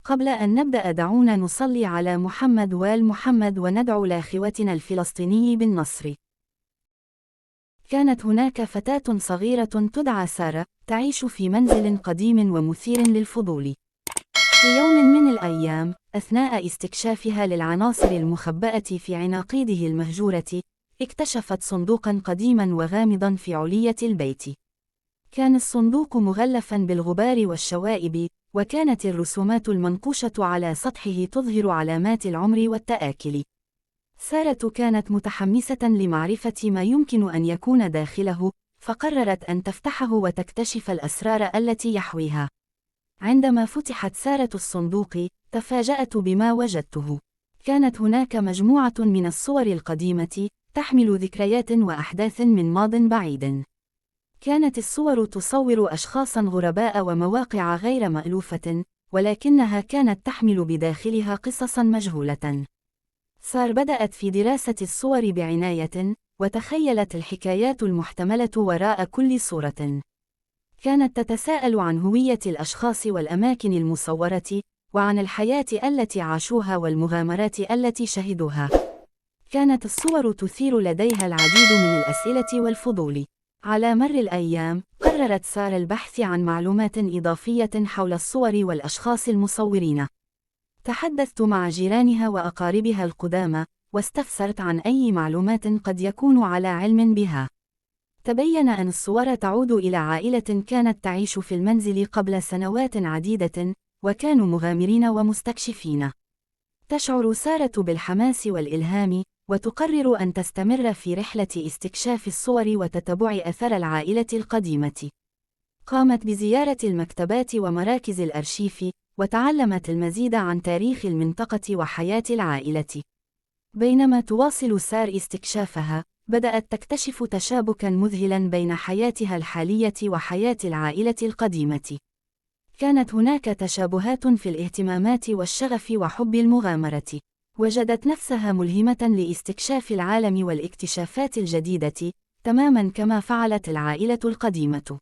قبل أن نبدأ دعونا نصلي على محمد وآل محمد وندعو لأخوتنا الفلسطيني بالنصر. كانت هناك فتاة صغيرة تدعى سارة، تعيش في منزل قديم ومثير للفضول. في يوم من الأيام، أثناء استكشافها للعناصر المخبأة في عناقيده المهجورة، اكتشفت صندوقاً قديماً وغامضاً في علية البيت. كان الصندوق مغلفاً بالغبار والشوائب، وكانت الرسومات المنقوشة على سطحه تظهر علامات العمر والتآكل. سارة كانت متحمسة لمعرفة ما يمكن أن يكون داخله، فقررت أن تفتحه وتكتشف الأسرار التي يحويها. عندما فتحت سارة الصندوق، تفاجأت بما وجدته. كانت هناك مجموعة من الصور القديمة، تحمل ذكريات وأحداث من ماضٍ بعيد. كانت الصور تصور أشخاصاً غرباء ومواقع غير مألوفة، ولكنها كانت تحمل بداخلها قصصاً مجهولة. سار بدأت في دراسة الصور بعناية، وتخيلت الحكايات المحتملة وراء كل صورة. كانت تتساءل عن هوية الأشخاص والأماكن المصورة، وعن الحياة التي عاشوها والمغامرات التي شهدوها. كانت الصور تثير لديها العديد من الأسئلة والفضول. على مر الأيام، قررت سارة البحث عن معلومات إضافية حول الصور والأشخاص المصورين. تحدثت مع جيرانها وأقاربها القدامى، واستفسرت عن أي معلومات قد يكون على علم بها. تبين أن الصور تعود إلى عائلة كانت تعيش في المنزل قبل سنوات عديدة، وكانوا مغامرين ومستكشفين. تشعر سارة بالحماس والإلهام، وتقرر أن تستمر في رحلة استكشاف الصور وتتبع أثر العائلة القديمة. قامت بزيارة المكتبات ومراكز الأرشيف، وتعلمت المزيد عن تاريخ المنطقة وحياة العائلة. بينما تواصل سار استكشافها، بدأت تكتشف تشابكاً مذهلاً بين حياتها الحالية وحياة العائلة القديمة. كانت هناك تشابهات في الاهتمامات والشغف وحب المغامرة. وجدت نفسها ملهمة لاستكشاف العالم والاكتشافات الجديدة، تماماً كما فعلت العائلة القديمة.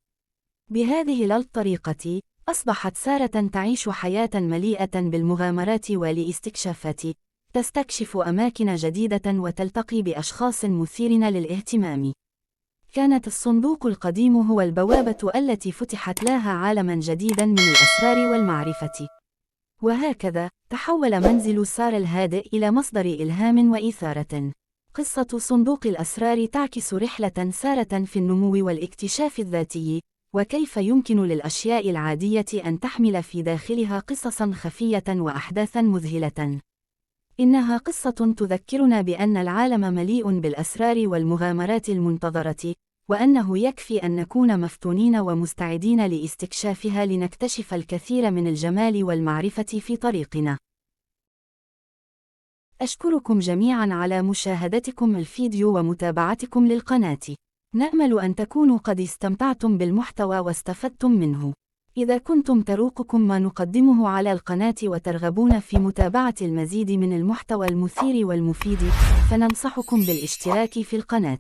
بهذه الطريقة، أصبحت سارة تعيش حياة مليئة بالمغامرات والاستكشافات، تستكشف أماكن جديدة وتلتقي بأشخاص مثيرين للاهتمام. كانت الصندوق القديم هو البوابة التي فتحت لها عالماً جديداً من الأسرار والمعرفة. وهكذا، تحول منزل سارة الهادئ إلى مصدر إلهام وإثارة. قصة صندوق الأسرار تعكس رحلة سارة في النمو والاكتشاف الذاتي، وكيف يمكن للأشياء العادية أن تحمل في داخلها قصصاً خفية وأحداثاً مذهلة. إنها قصة تذكرنا بأن العالم مليء بالأسرار والمغامرات المنتظرة، وأنه يكفي أن نكون مفتونين ومستعدين لاستكشافها لنكتشف الكثير من الجمال والمعرفة في طريقنا. أشكركم جميعاً على مشاهدتكم الفيديو ومتابعتكم للقناة. نأمل أن تكونوا قد استمتعتم بالمحتوى واستفدتم منه. إذا كنتم تروقكم ما نقدمه على القناة وترغبون في متابعة المزيد من المحتوى المثير والمفيد، فننصحكم بالاشتراك في القناة.